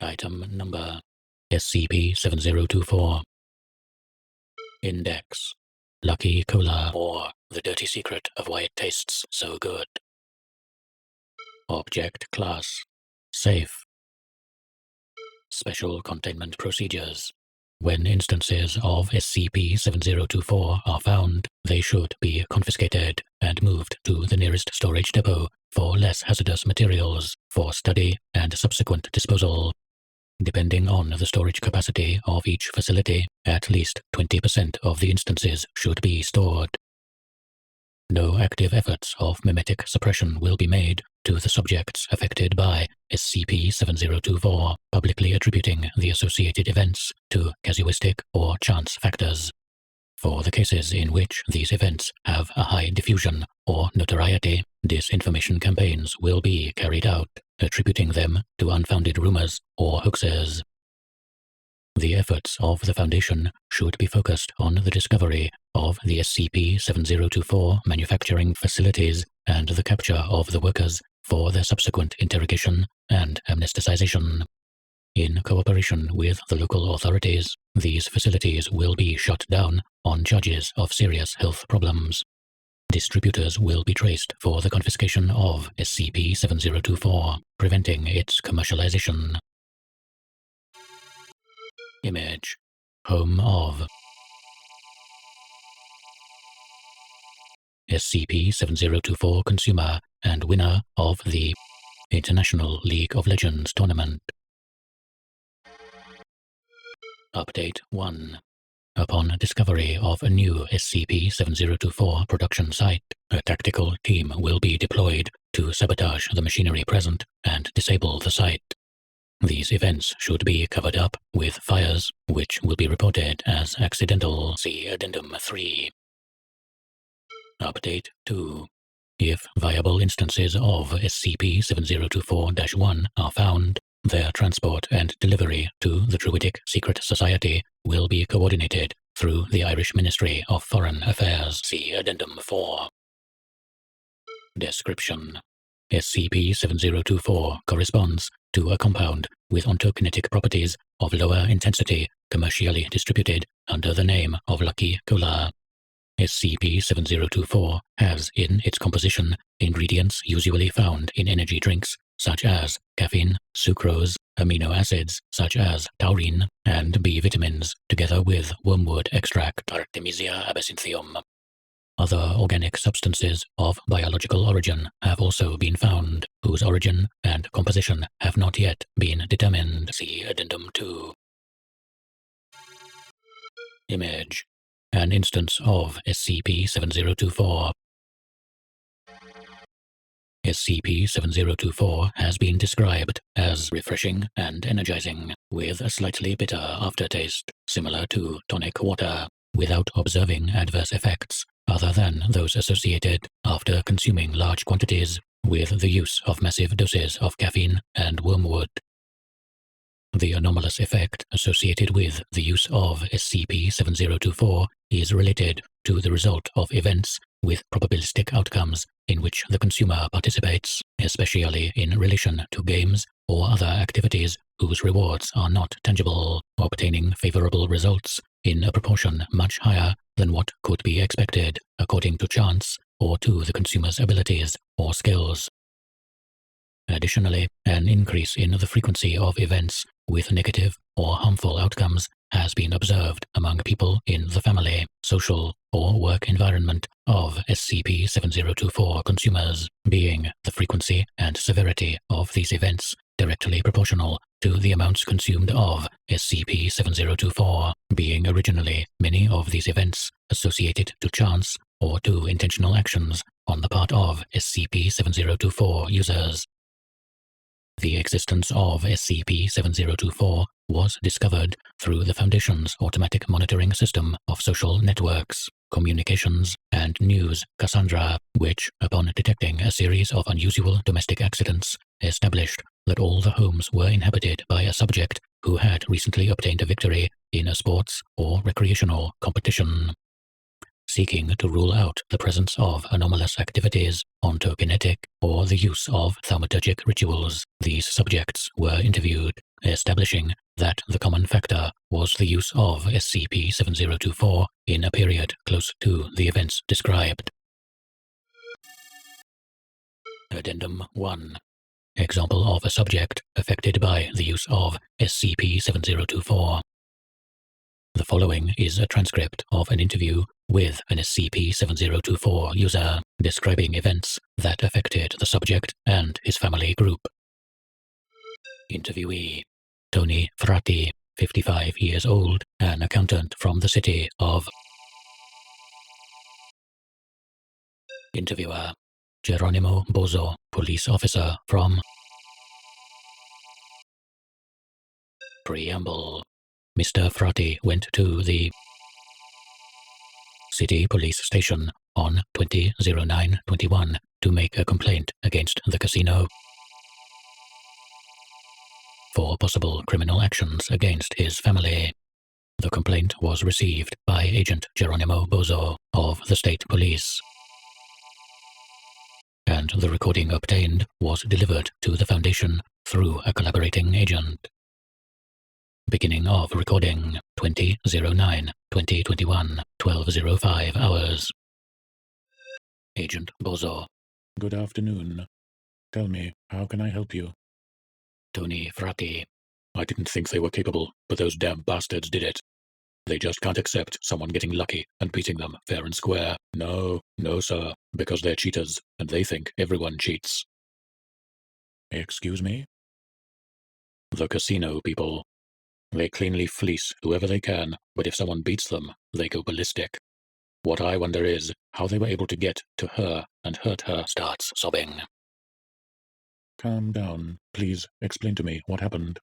Item Number SCP-7024. Index: Lucky Cola, or The Dirty Secret of Why It Tastes So Good. Object Class: Safe. Special Containment Procedures: When instances of SCP-7024 are found, they should be confiscated and moved to the nearest storage depot for less hazardous materials for study and subsequent disposal. Depending on the storage capacity of each facility, at least 20% of the instances should be stored. No active efforts of mimetic suppression will be made to the subjects affected by SCP-7024, publicly attributing the associated events to casuistic or chance factors. For the cases in which these events have a high diffusion or notoriety, disinformation campaigns will be carried out, attributing them to unfounded rumors or hoaxes. The efforts of the Foundation should be focused on the discovery of the SCP-7024 manufacturing facilities and the capture of the workers for their subsequent interrogation and amnesticization. In cooperation with the local authorities, these facilities will be shut down on charges of serious health problems. Distributors will be traced for the confiscation of SCP-7024, preventing its commercialization. Image: Home of SCP-7024 consumer and winner of the International League of Legends Tournament. Update 1. Upon discovery of a new SCP-7024 production site, a tactical team will be deployed to sabotage the machinery present and disable the site. These events should be covered up with fires, which will be reported as accidental. See Addendum 3. Update 2. If viable instances of SCP-7024-1 are found, their transport and delivery to the Druidic Secret Society will be coordinated through the Irish Ministry of Foreign Affairs. See Addendum 4. Description: SCP-7024 corresponds to a compound with ontokinetic properties of lower intensity, commercially distributed under the name of Lucky Cola. SCP-7024 has in its composition ingredients usually found in energy drinks such as caffeine, sucrose, amino acids such as taurine, and B vitamins, together with wormwood extract Artemisia absinthium. Other organic substances of biological origin have also been found, whose origin and composition have not yet been determined. See Addendum 2. Image: An instance of SCP-7024. SCP-7024 has been described as refreshing and energizing, with a slightly bitter aftertaste, similar to tonic water, without observing adverse effects other than those associated after consuming large quantities with the use of massive doses of caffeine and wormwood. The anomalous effect associated with the use of SCP-7024 is related to the result of events with probabilistic outcomes in which the consumer participates, especially in relation to games or other activities whose rewards are not tangible, obtaining favorable results in a proportion much higher than what could be expected according to chance or to the consumer's abilities or skills. Additionally, an increase in the frequency of events with negative or harmful outcomes has been observed among people in the family, social, or work environment of SCP-7024 consumers, being the frequency and severity of these events directly proportional to the amounts consumed of SCP-7024, being originally many of these events associated to chance or to intentional actions on the part of SCP-7024 users. The existence of SCP-7024 was discovered through the Foundation's automatic monitoring system of social networks, communications, and news, Cassandra, which, upon detecting a series of unusual domestic accidents, established that all the homes were inhabited by a subject who had recently obtained a victory in a sports or recreational competition. seeking to rule out the presence of anomalous activities, ontokinetic, or the use of thaumaturgic rituals. These subjects were interviewed, establishing that the common factor was the use of SCP-7024 in a period close to the events described. Addendum 1. Example of a subject affected by the use of SCP-7024. The following is a transcript of an interview with an SCP-7024 user describing events that affected the subject and his family group. Interviewee: Tony Frati, 55 years old, an accountant from the city of. Interviewer: Geronimo Bozo, police officer from. Preamble: Mr. Frati went to the City Police Station on 20/09/21 to make a complaint against the casino for possible criminal actions against his family. The complaint was received by Agent Geronimo Bozo of the State Police, and the recording obtained was delivered to the Foundation through a collaborating agent. Beginning of recording 20/09/2021, 12:05 hours. Agent Bozo: Good afternoon. Tell me, how can I help you? Tony Frati: I didn't think they were capable, but those damn bastards did it. They just can't accept someone getting lucky and beating them fair and square. No, sir, because they're cheaters, and they think everyone cheats. Excuse me? The casino people. They cleanly fleece whoever they can, but if someone beats them, they go ballistic. What I wonder is how they were able to get to her and hurt her. Starts sobbing. Calm down. Please explain to me what happened.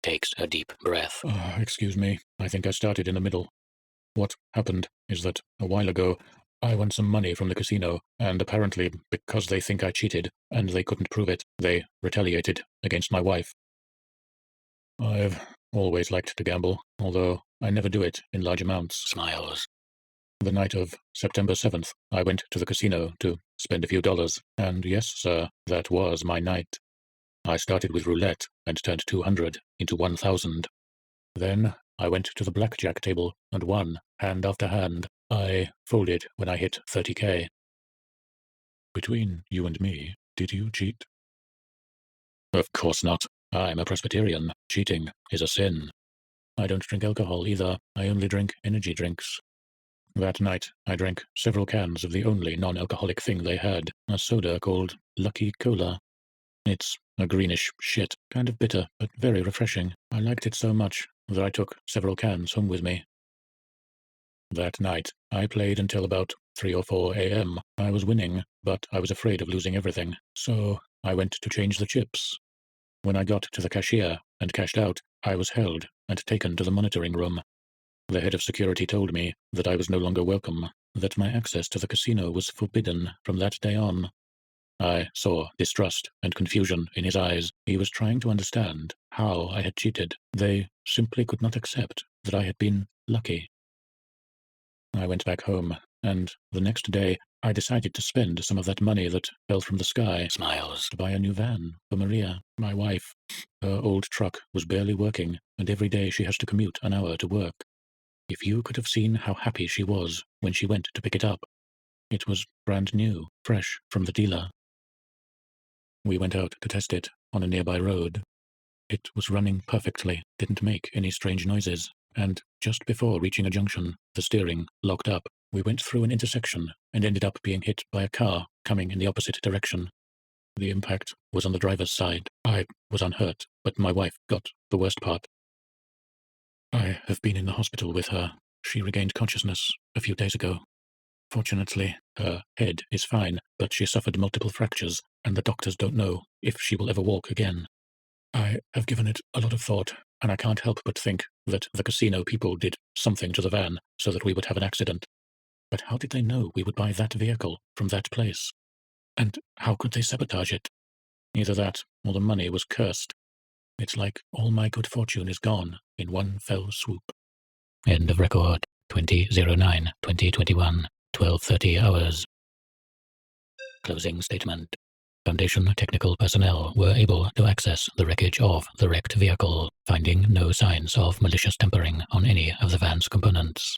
Takes a deep breath. Excuse me. I think I started in the middle. What happened is that a while ago, I won some money from the casino, and apparently, because they think I cheated, and they couldn't prove it, they retaliated against my wife. I've always liked to gamble, although I never do it in large amounts. Smiles. The night of September 7th, I went to the casino to spend a few dollars, and yes, sir, that was my night. I started with roulette and turned 200 into 1,000. Then I went to the blackjack table and won, hand after hand. I folded when I hit 30K. Between you and me, did you cheat? Of course not. I'm a Presbyterian. Cheating is a sin. I don't drink alcohol either. I only drink energy drinks. That night, I drank several cans of the only non-alcoholic thing they had, a soda called Lucky Cola. It's a greenish shit, kind of bitter, but very refreshing. I liked it so much that I took several cans home with me. That night, I played until about 3 or 4 a.m. I was winning, but I was afraid of losing everything, so I went to change the chips. When I got to the cashier and cashed out, I was held and taken to the monitoring room. The head of security told me that I was no longer welcome, that my access to the casino was forbidden from that day on. I saw distrust and confusion in his eyes. He was trying to understand how I had cheated. They simply could not accept that I had been lucky. I went back home, and the next day I decided to spend some of that money that fell from the sky. Smiles. To buy a new van for Maria, my wife. Her old truck was barely working, and every day she has to commute an hour to work. If you could have seen how happy she was when she went to pick it up. It was brand new, fresh from the dealer. We went out to test it on a nearby road. It was running perfectly, didn't make any strange noises, and just before reaching a junction, the steering locked up. We went through an intersection and ended up being hit by a car coming in the opposite direction. The impact was on the driver's side. I was unhurt, but my wife got the worst part. I have been in the hospital with her. She regained consciousness a few days ago. Fortunately, her head is fine, but she suffered multiple fractures, and the doctors don't know if she will ever walk again. I have given it a lot of thought, and I can't help but think that the casino people did something to the van so that we would have an accident. But how did they know we would buy that vehicle from that place? And how could they sabotage it? Either that, or the money was cursed. It's like all my good fortune is gone in one fell swoop. End of record. 2009-2021, 12:30 hours. Closing statement. Foundation technical personnel were able to access the wreckage of the wrecked vehicle, finding no signs of malicious tampering on any of the van's components.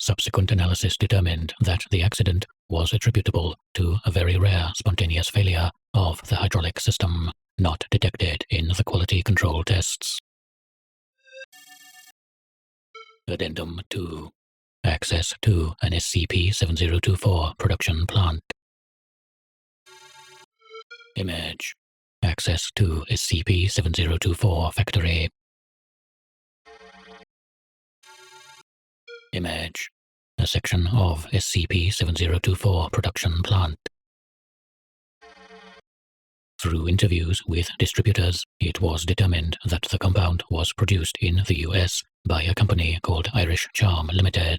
Subsequent analysis determined that the accident was attributable to a very rare spontaneous failure of the hydraulic system, not detected in the quality control tests. Addendum 2. Access to an SCP-7024 production plant. Image. Access to SCP-7024 factory. Image. A section of SCP-7024 production plant. Through interviews with distributors, it was determined that the compound was produced in the US by a company called Irish Charm Limited.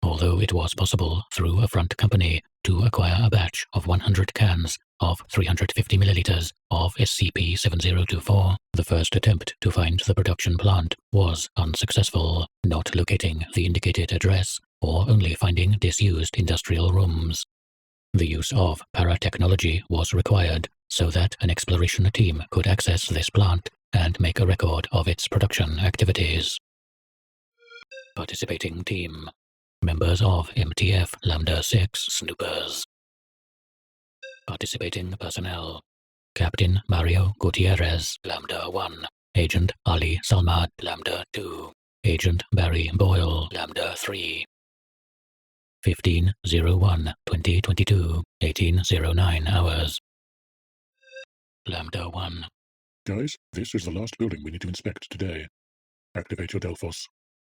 Although it was possible through a front company to acquire a batch of 100 cans of 350 milliliters of SCP-7024, the first attempt to find the production plant was unsuccessful, not locating the indicated address or only finding disused industrial rooms. The use of paratechnology was required so that an exploration team could access this plant and make a record of its production activities. Participating team. Members of MTF Lambda 6 Snoopers. Participating personnel. Captain Mario Gutierrez, Lambda 1. Agent Ali Salmat, Lambda 2. Agent Barry Boyle, Lambda 3. 15/01/2022, 18:09 hours. Lambda 1. Guys, this is the last building we need to inspect today. Activate your Delphos.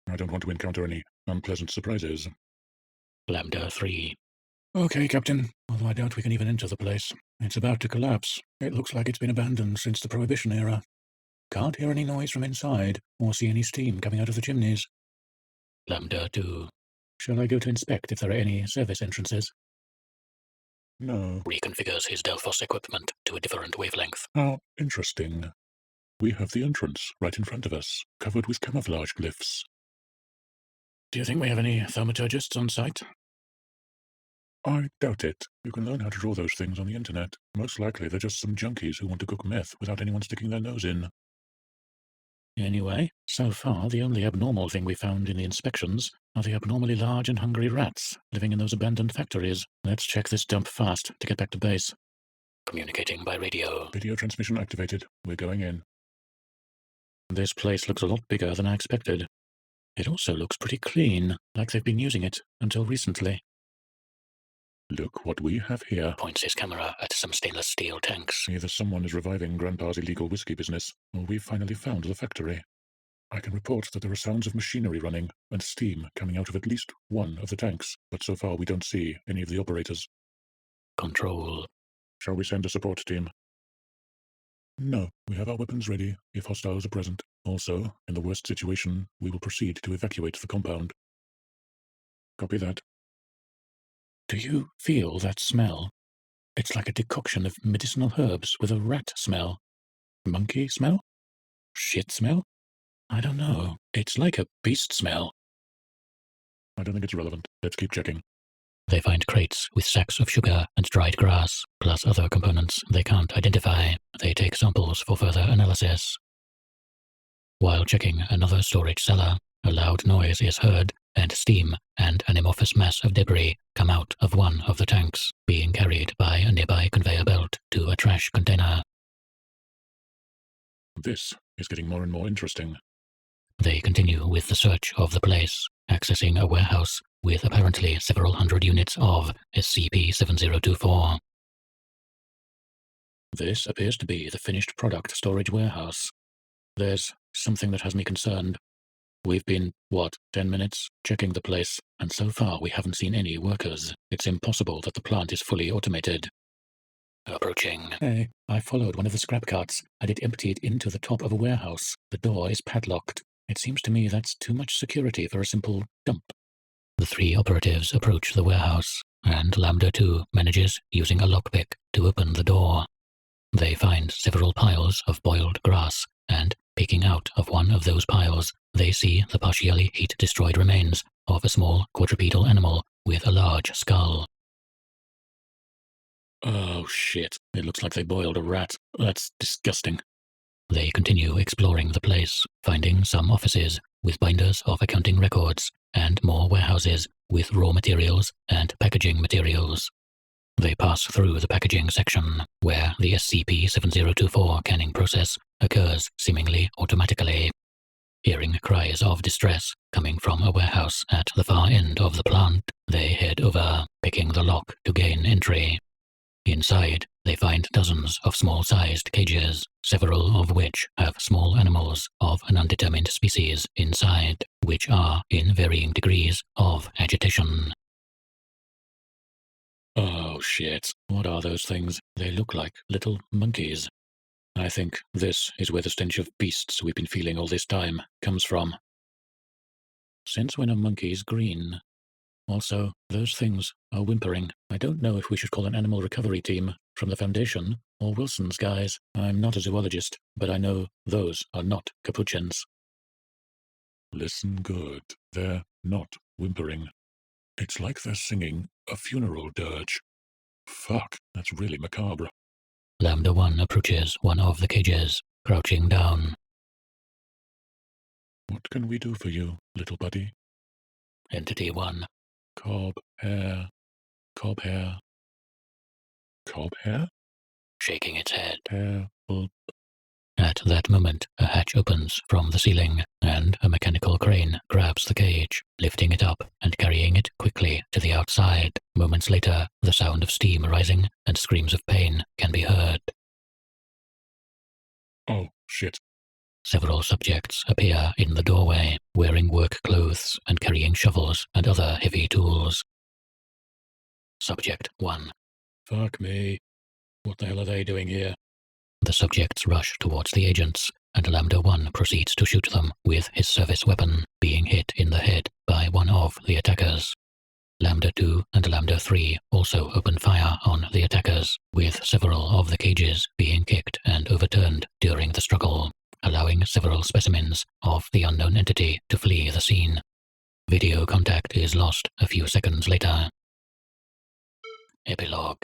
I don't want to encounter any unpleasant surprises. Lambda 3. Okay, Captain. Although I doubt we can even enter the place. It's about to collapse. It looks like it's been abandoned since the Prohibition era. Can't hear any noise from inside, or see any steam coming out of the chimneys. Lambda 2. Shall I go to inspect if there are any service entrances? No. Reconfigures his Delphos equipment to a different wavelength. How interesting. We have the entrance right in front of us, covered with camouflage glyphs. Do you think we have any thaumaturgists on site? I doubt it. You can learn how to draw those things on the internet. Most likely they're just some junkies who want to cook meth without anyone sticking their nose in. Anyway, so far the only abnormal thing we found in the inspections are the abnormally large and hungry rats living in those abandoned factories. Let's check this dump fast to get back to base. Communicating by radio. Video transmission activated. We're going in. This place looks a lot bigger than I expected. It also looks pretty clean, like they've been using it until recently. Look what we have here. Points his camera at some stainless steel tanks. Either someone is reviving Grandpa's illegal whiskey business, or we've finally found the factory. I can report that there are sounds of machinery running and steam coming out of at least one of the tanks, but so far we don't see any of the operators. Control. Shall we send a support team? No, we have our weapons ready if hostiles are present. Also, in the worst situation, we will proceed to evacuate the compound. Copy that. Do you feel that smell? It's like a decoction of medicinal herbs with a rat smell. Monkey smell? Shit smell? I don't know. It's like a beast smell. I don't think it's relevant. Let's keep checking. They find crates with sacks of sugar and dried grass, plus other components they can't identify. They take samples for further analysis. While checking another storage cellar, a loud noise is heard, and steam and an amorphous mass of debris come out of one of the tanks, being carried by a nearby conveyor belt to a trash container. This is getting more and more interesting. They continue with the search of the place, accessing a warehouse with apparently several hundred units of SCP-7024. This appears to be the finished product storage warehouse. There's something that has me concerned. We've been, 10 minutes, checking the place, and so far we haven't seen any workers. It's impossible that the plant is fully automated. Approaching. Hey, I followed one of the scrap carts, and it emptied into the top of a warehouse. The door is padlocked. It seems to me that's too much security for a simple dump. The three operatives approach the warehouse, and Lambda 2 manages, using a lockpick, to open the door. They find several piles of boiled grass, and, peeking out of one of those piles, they see the partially heat-destroyed remains of a small quadrupedal animal with a large skull. Oh shit, it looks like they boiled a rat. That's disgusting. They continue exploring the place, finding some offices with binders of accounting records and more warehouses with raw materials and packaging materials. They pass through the packaging section, where the SCP-7024 canning process occurs seemingly automatically. Hearing cries of distress coming from a warehouse at the far end of the plant, they head over, picking the lock to gain entry. Inside, they find dozens of small-sized cages, several of which have small animals of an undetermined species inside, which are in varying degrees of agitation. Oh shit, what are those things? They look like little monkeys. I think this is where the stench of beasts we've been feeling all this time comes from. Since when are monkeys green? Also, those things are whimpering. I don't know if we should call an animal recovery team from the Foundation or Wilson's guys. I'm not a zoologist, but I know those are not capuchins. Listen good. They're not whimpering. It's like they're singing a funeral dirge. Fuck, that's really macabre. Lambda 1 approaches one of the cages, crouching down. What can we do for you, little buddy? Entity 1. Cob hair. Cob hair. Cob hair? Shaking its head. Hair. At that moment, a hatch opens from the ceiling, and a mechanical crane grabs the cage, lifting it up and carrying it quickly to the outside. Moments later, the sound of steam rising and screams of pain can be heard. Oh, shit. Several subjects appear in the doorway, wearing work clothes and carrying shovels and other heavy tools. Subject 1. Fuck me. What the hell are they doing here? The subjects rush towards the agents, and Lambda 1 proceeds to shoot them with his service weapon, being hit in the head by one of the attackers. Lambda 2 and Lambda 3 also open fire on the attackers, with several of the cages being kicked and overturned during the struggle, allowing several specimens of the unknown entity to flee the scene. Video contact is lost a few seconds later. Epilogue.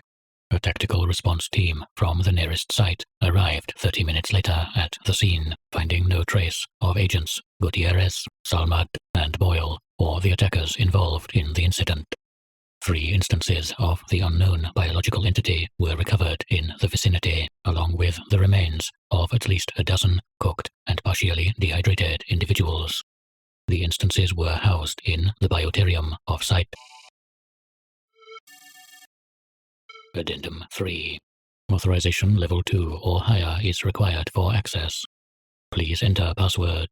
A tactical response team from the nearest site arrived 30 minutes later at the scene, finding no trace of agents Gutierrez, Salmat, and Boyle, or the attackers involved in the incident. 3 instances of the unknown biological entity were recovered in the vicinity, along with the remains of at least a dozen cooked and partially dehydrated individuals. The instances were housed in the biotarium off-site. Addendum 3. Authorization level 2 or higher is required for access. Please enter password.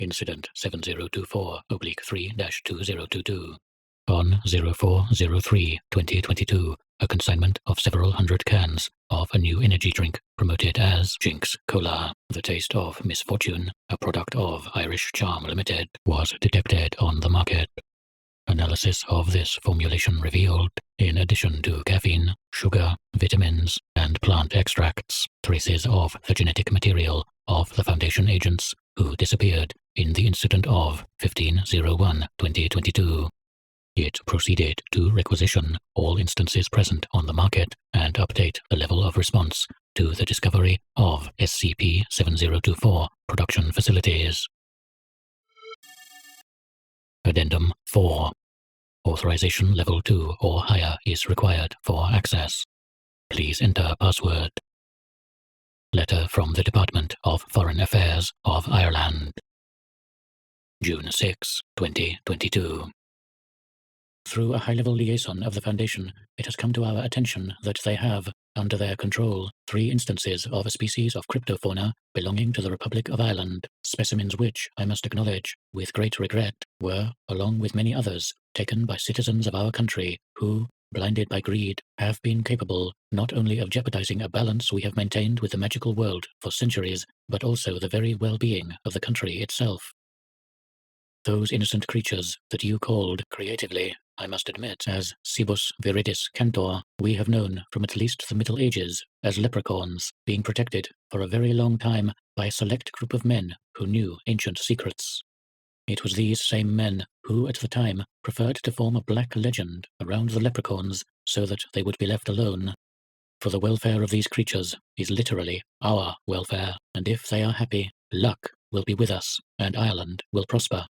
Incident 7024-3-2022. On 04/03/2022, a consignment of several hundred cans of a new energy drink promoted as Jinx Cola, the taste of misfortune, a product of Irish Charm Limited, was detected on the market. Analysis of this formulation revealed, in addition to caffeine, sugar, vitamins, and plant extracts, traces of the genetic material of the Foundation agents who disappeared in the incident of 15/01/2022. It proceeded to requisition all instances present on the market and update the level of response to the discovery of SCP-7024 production facilities. Addendum 4. Authorization level 2 or higher is required for access. Please enter password. Letter from the Department of Foreign Affairs of Ireland. June 6, 2022. Through a high-level liaison of the Foundation, it has come to our attention that they have, under their control, 3 instances of a species of cryptofauna belonging to the Republic of Ireland, specimens which, I must acknowledge, with great regret, were, along with many others, taken by citizens of our country who, blinded by greed, have been capable not only of jeopardizing a balance we have maintained with the magical world for centuries, but also the very well-being of the country itself. Those innocent creatures that you called, creatively, I must admit, as Cibus viridis cantor, we have known from at least the Middle Ages as leprechauns, being protected for a very long time by a select group of men who knew ancient secrets. It was these same men who, at the time, preferred to form a black legend around the leprechauns so that they would be left alone. For the welfare of these creatures is literally our welfare, and if they are happy, luck will be with us, and Ireland will prosper.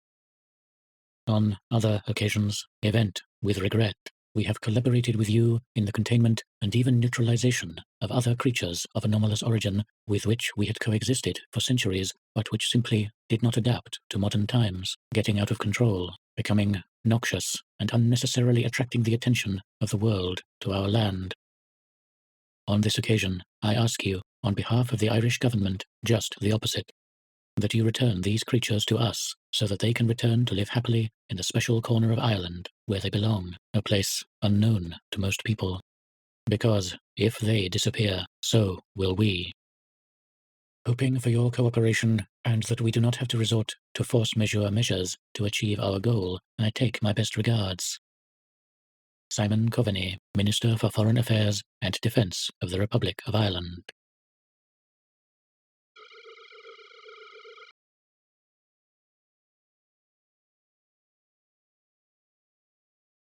On other occasions, event with regret, we have collaborated with you in the containment and even neutralization of other creatures of anomalous origin with which we had coexisted for centuries, but which simply did not adapt to modern times, getting out of control, becoming noxious, and unnecessarily attracting the attention of the world to our land. On this occasion, I ask you, on behalf of the Irish government, just the opposite. That you return these creatures to us, so that they can return to live happily in the special corner of Ireland where they belong, a place unknown to most people. Because if they disappear, so will we. Hoping for your cooperation, and that we do not have to resort to force majeure measures to achieve our goal, I take my best regards. Simon Coveney, Minister for Foreign Affairs and Defence of the Republic of Ireland.